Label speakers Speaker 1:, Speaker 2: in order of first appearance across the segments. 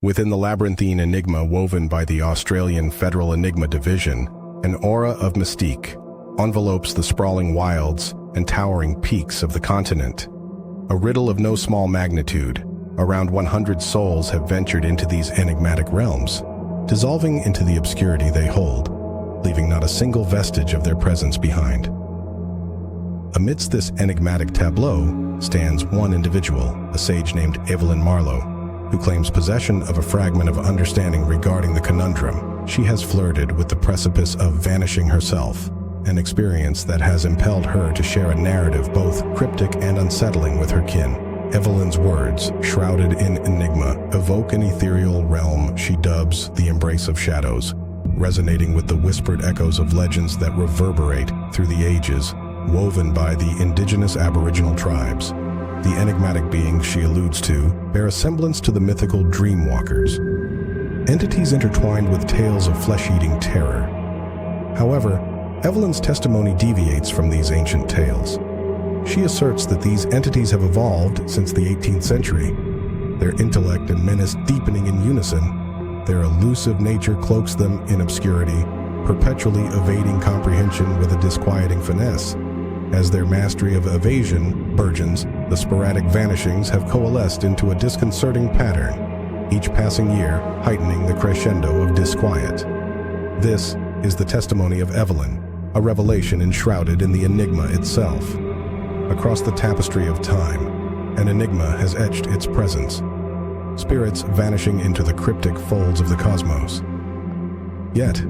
Speaker 1: Within the labyrinthine enigma woven by the Australian Federal Enigma Division, an aura of mystique envelopes the sprawling wilds and towering peaks of the continent. A riddle of no small magnitude, around 100 souls have ventured into these enigmatic realms, dissolving into the obscurity they hold, leaving not a single vestige of their presence behind. Amidst this enigmatic tableau stands one individual, a sage named Evelyn Marlowe, who claims possession of a fragment of understanding regarding the conundrum. She has flirted with the precipice of vanishing herself, an experience that has impelled her to share a narrative both cryptic and unsettling with her kin. Evelyn's words, shrouded in enigma, evoke an ethereal realm she dubs the embrace of shadows, resonating with the whispered echoes of legends that reverberate through the ages, woven by the indigenous Aboriginal tribes. The enigmatic beings she alludes to bear a semblance to the mythical Dreamwalkers, entities intertwined with tales of flesh-eating terror. However, Evelyn's testimony deviates from these ancient tales. She asserts that these entities have evolved since the 18th century, their intellect and menace deepening in unison. Their elusive nature cloaks them in obscurity, perpetually evading comprehension with a disquieting finesse. As their mastery of evasion burgeons, the sporadic vanishings have coalesced into a disconcerting pattern, each passing year heightening the crescendo of disquiet. This is the testimony of Evelyn, a revelation enshrouded in the enigma itself. Across the tapestry of time, an enigma has etched its presence, spirits vanishing into the cryptic folds of the cosmos. Yet,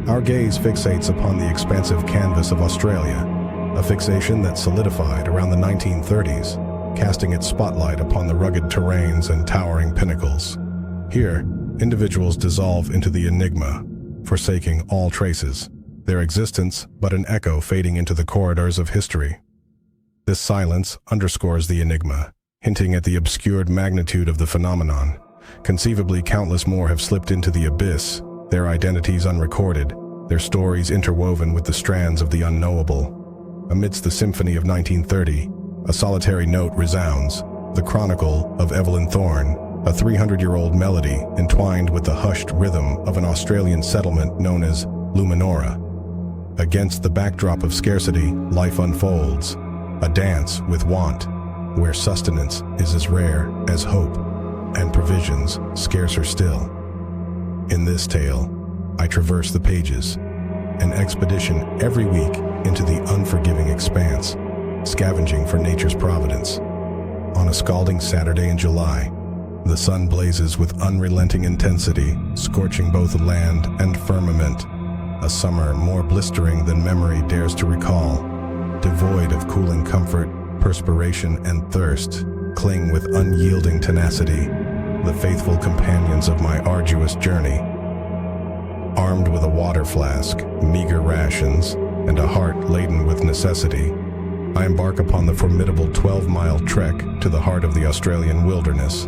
Speaker 1: our gaze fixates upon the expansive canvas of Australia, a fixation that solidified around the 1930s, casting its spotlight upon the rugged terrains and towering pinnacles. Here, individuals dissolve into the enigma, forsaking all traces, their existence but an echo fading into the corridors of history. This silence underscores the enigma, hinting at the obscured magnitude of the phenomenon. Conceivably, countless more have slipped into the abyss, their identities unrecorded, their stories interwoven with the strands of the unknowable. Amidst the symphony of 1930, a solitary note resounds, the chronicle of Evelyn Thorne, a 300-year-old melody entwined with the hushed rhythm of an Australian settlement known as Luminora. Against the backdrop of scarcity, life unfolds, a dance with want, where sustenance is as rare as hope, and provisions scarcer still. In this tale, I traverse the pages, an expedition every week into the unforgiving expanse, scavenging for nature's providence. On a scalding Saturday in July, the sun blazes with unrelenting intensity, scorching both land and firmament, a summer more blistering than memory dares to recall. Devoid of cooling comfort, perspiration, and thirst, cling with unyielding tenacity, the faithful companions of my arduous journey. Armed with a water flask, meager rations, and a heart laden with necessity, I embark upon the formidable 12-mile trek to the heart of the Australian wilderness,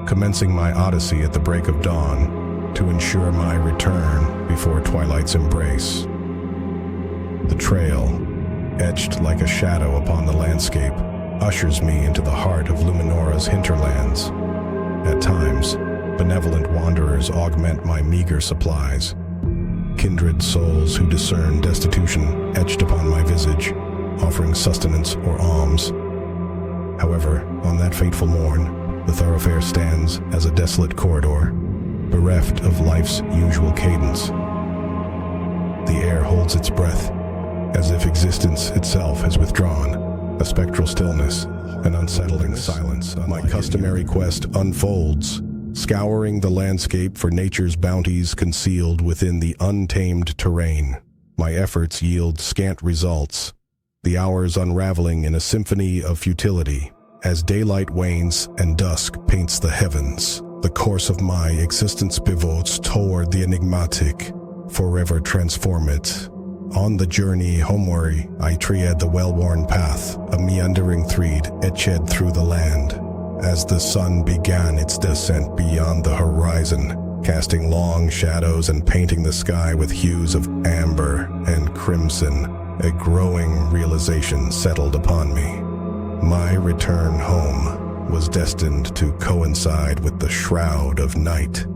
Speaker 1: commencing my odyssey at the break of dawn to ensure my return before twilight's embrace. The trail, etched like a shadow upon the landscape, ushers me into the heart of Luminora's hinterlands. At times, benevolent wanderers augment my meager supplies. Kindred souls who discern destitution etched upon my visage, offering sustenance or alms. However, on that fateful morn, the thoroughfare stands as a desolate corridor, bereft of life's usual cadence. The air holds its breath, as if existence itself has withdrawn, a spectral stillness, an unsettling silence. My customary quest unfolds, scouring the landscape for nature's bounties concealed within the untamed terrain. My efforts yield scant results, the hours unraveling in a symphony of futility. As daylight wanes and dusk paints the heavens, the course of my existence pivots toward the enigmatic, forever transformed. On the journey homeward, I tread the well-worn path, a meandering thread etched through the land, as the sun began its descent beyond the horizon, casting long shadows and painting the sky with hues of amber and crimson. A growing realization settled upon me. My return home, was destined to coincide with the shroud of night.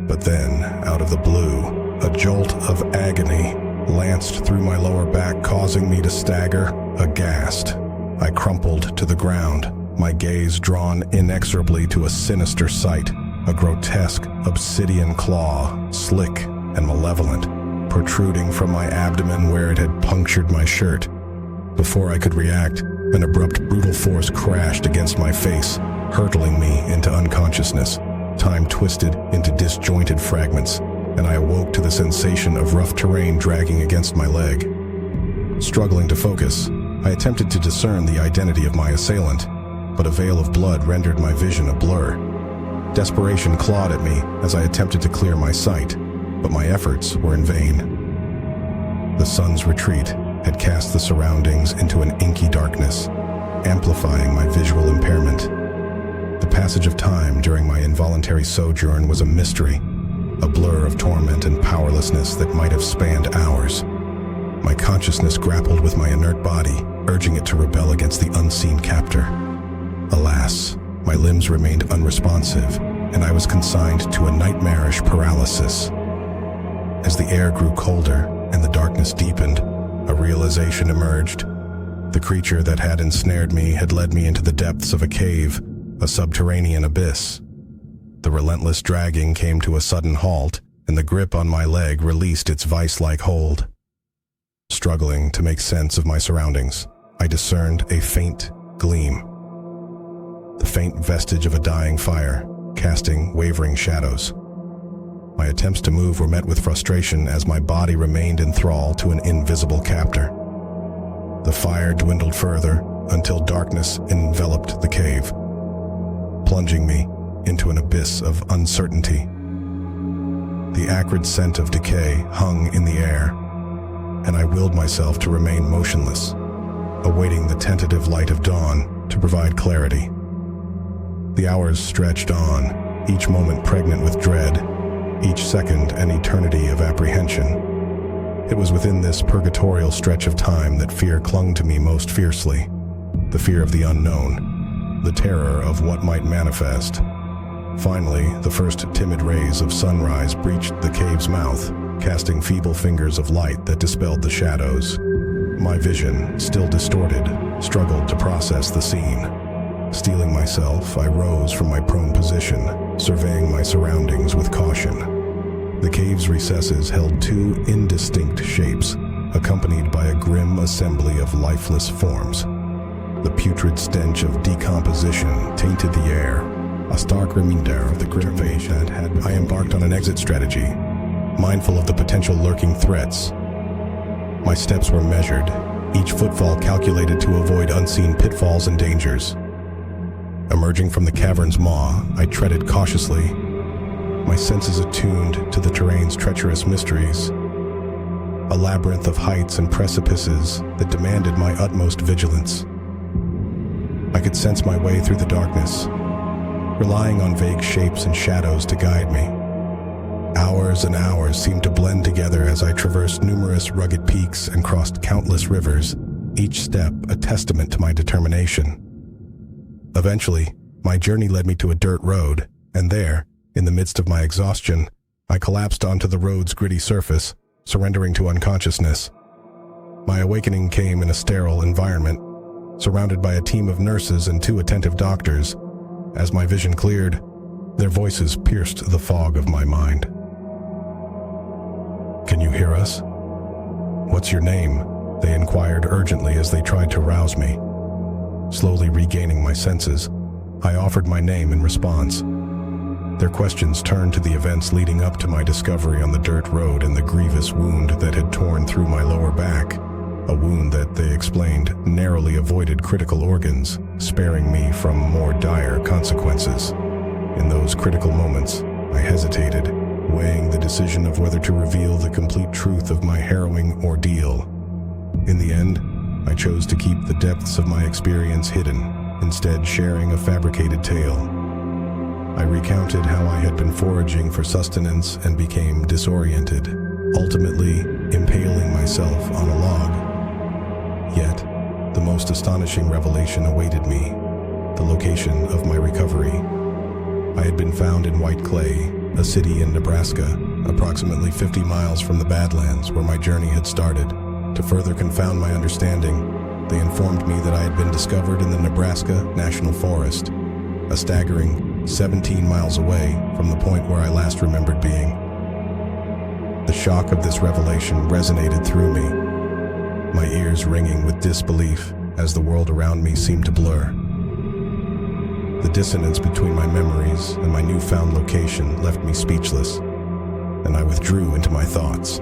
Speaker 1: But then, out of the blue, a jolt of agony lanced through my lower back, causing me to stagger, aghast. I crumpled to the ground, my gaze drawn inexorably to a sinister sight, a grotesque obsidian claw, slick and malevolent, protruding from my abdomen where it had punctured my shirt. Before I could react, an abrupt, brutal force crashed against my face, hurtling me into unconsciousness. Time twisted into disjointed fragments, and I awoke to the sensation of rough terrain dragging against my leg. Struggling to focus, I attempted to discern the identity of my assailant, but a veil of blood rendered my vision a blur. Desperation clawed at me as I attempted to clear my sight, but my efforts were in vain. The sun's retreat had cast the surroundings into an inky darkness, amplifying my visual impairment. The passage of time during my involuntary sojourn was a mystery, a blur of torment and powerlessness that might have spanned hours. My consciousness grappled with my inert body, urging it to rebel against the unseen captor. Alas, my limbs remained unresponsive, and I was consigned to a nightmarish paralysis. As the air grew colder and the darkness deepened, a realization emerged. The creature that had ensnared me had led me into the depths of a cave, a subterranean abyss. The relentless dragging came to a sudden halt, and the grip on my leg released its vice-like hold. Struggling to make sense of my surroundings, I discerned a faint gleam. The faint vestige of a dying fire, casting wavering shadows. My attempts to move were met with frustration as my body remained in thrall to an invisible captor. The fire dwindled further until darkness enveloped the cave, plunging me into an abyss of uncertainty. The acrid scent of decay hung in the air, and I willed myself to remain motionless, awaiting the tentative light of dawn to provide clarity. The hours stretched on, each moment pregnant with dread, each second an eternity of apprehension. It was within this purgatorial stretch of time that fear clung to me most fiercely. The fear of the unknown, the terror of what might manifest. Finally, the first timid rays of sunrise breached the cave's mouth, casting feeble fingers of light that dispelled the shadows. My vision, still distorted, struggled to process the scene. Steeling myself, I rose from my prone position, surveying my surroundings with caution. The cave's recesses held two indistinct shapes, accompanied by a grim assembly of lifeless forms. The putrid stench of decomposition tainted the air, a stark reminder of the grim fate that had I embarked on an exit strategy, mindful of the potential lurking threats. My steps were measured, each footfall calculated to avoid unseen pitfalls and dangers. Emerging from the cavern's maw, I treaded cautiously, my senses attuned to the terrain's treacherous mysteries, a labyrinth of heights and precipices that demanded my utmost vigilance. I could sense my way through the darkness, relying on vague shapes and shadows to guide me. Hours and hours seemed to blend together as I traversed numerous rugged peaks and crossed countless rivers, each step a testament to my determination. Eventually, my journey led me to a dirt road, and there, in the midst of my exhaustion, I collapsed onto the road's gritty surface, surrendering to unconsciousness. My awakening came in a sterile environment, surrounded by a team of nurses and two attentive doctors. As my vision cleared, their voices pierced the fog of my mind. "Can you hear us?" "What's your name?" they inquired urgently as they tried to rouse me. Slowly regaining my senses, I offered my name in response. Their questions turned to the events leading up to my discovery on the dirt road and the grievous wound that had torn through my lower back, a wound that, they explained, narrowly avoided critical organs, sparing me from more dire consequences. In those critical moments, I hesitated, weighing the decision of whether to reveal the complete truth of my harrowing ordeal. In the end, I chose to keep the depths of my experience hidden, instead sharing a fabricated tale. I recounted how I had been foraging for sustenance and became disoriented, ultimately impaling myself on a log. Yet, the most astonishing revelation awaited me. the location of my recovery. I had been found in White Clay, a city in Nebraska, approximately 50 miles from the Badlands where my journey had started. To further confound my understanding, they informed me that I had been discovered in the Nebraska National Forest, a staggering 17 miles away from the point where I last remembered being. The shock of this revelation resonated through me, my ears ringing with disbelief as the world around me seemed to blur. The dissonance between my memories and my newfound location left me speechless, and I withdrew into my thoughts.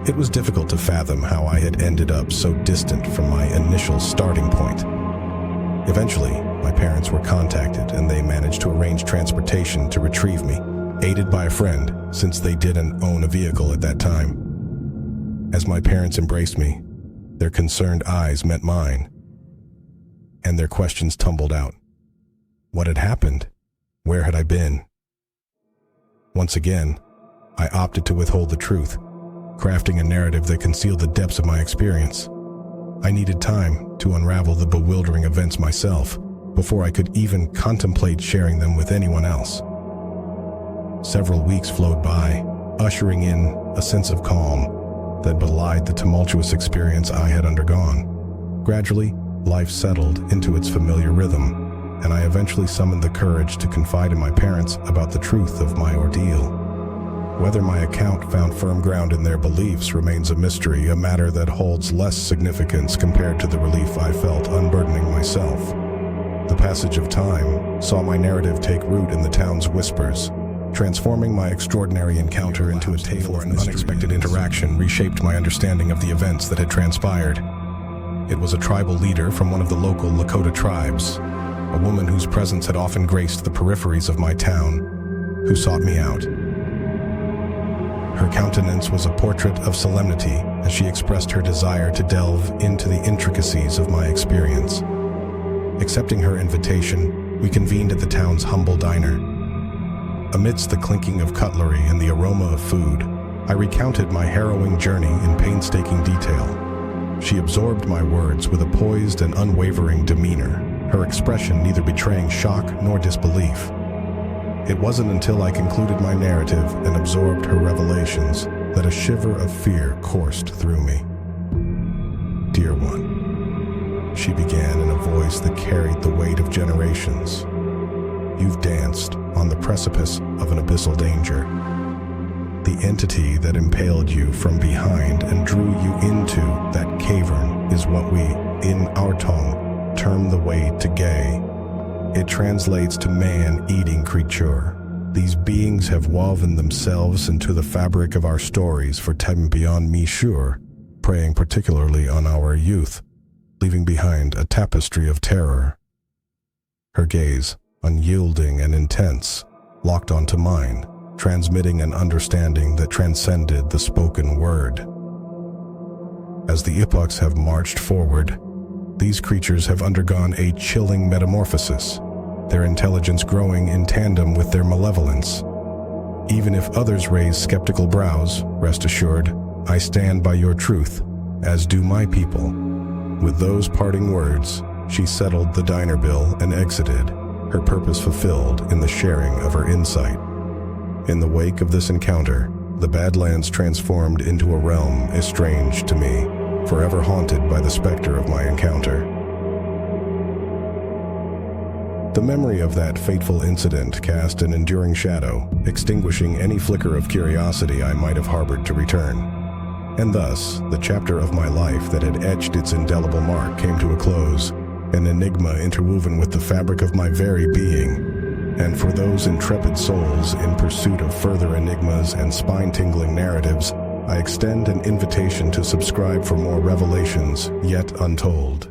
Speaker 1: It was difficult to fathom how I had ended up so distant from my initial starting point. Eventually, my parents were contacted and they managed to arrange transportation to retrieve me, aided by a friend, since they didn't own a vehicle at that time. As my parents embraced me, their concerned eyes met mine, and their questions tumbled out. What had happened? Where had I been? Once again, I opted to withhold the truth, crafting a narrative that concealed the depths of my experience. I needed time to unravel the bewildering events myself before I could even contemplate sharing them with anyone else. Several weeks flowed by, ushering in a sense of calm that belied the tumultuous experience I had undergone. Gradually, life settled into its familiar rhythm, and I eventually summoned the courage to confide in my parents about the truth of my ordeal. Whether my account found firm ground in their beliefs remains a mystery, a matter that holds less significance compared to the relief I felt unburdening myself. The passage of time saw my narrative take root in the town's whispers, transforming my extraordinary encounter into a tale of unexpected interaction reshaped my understanding of the events that had transpired. It was a tribal leader from one of the local Lakota tribes, a woman whose presence had often graced the peripheries of my town, who sought me out. Her countenance was a portrait of solemnity as she expressed her desire to delve into the intricacies of my experience. Accepting her invitation, we convened at the town's humble diner. Amidst the clinking of cutlery and the aroma of food, I recounted my harrowing journey in painstaking detail. She absorbed my words with a poised and unwavering demeanor, her expression neither betraying shock nor disbelief. It wasn't until I concluded my narrative and absorbed her revelations that a shiver of fear coursed through me. "Dear one," she began in a voice that carried the weight of generations, "you've danced on the precipice of an abyssal danger. The entity that impaled you from behind and drew you into that cavern is what we, in our tongue, term the way to gay. It translates to man-eating creature. These beings have woven themselves into the fabric of our stories for time beyond me sure, preying particularly on our youth, leaving behind a tapestry of terror." Her gaze, unyielding and intense, locked onto mine, transmitting an understanding that transcended the spoken word. As the epochs have marched forward, these creatures have undergone a chilling metamorphosis, their intelligence growing in tandem with their malevolence. Even if others raise skeptical brows, rest assured, I stand by your truth, as do my people. With those parting words, she settled the diner bill and exited, her purpose fulfilled in the sharing of her insight. In the wake of this encounter, the Badlands transformed into a realm estranged to me, forever haunted by the specter of my encounter. The memory of that fateful incident cast an enduring shadow, extinguishing any flicker of curiosity I might have harbored to return. And thus, the chapter of my life that had etched its indelible mark came to a close, an enigma interwoven with the fabric of my very being. And for those intrepid souls in pursuit of further enigmas and spine-tingling narratives, I extend an invitation to subscribe for more revelations yet untold.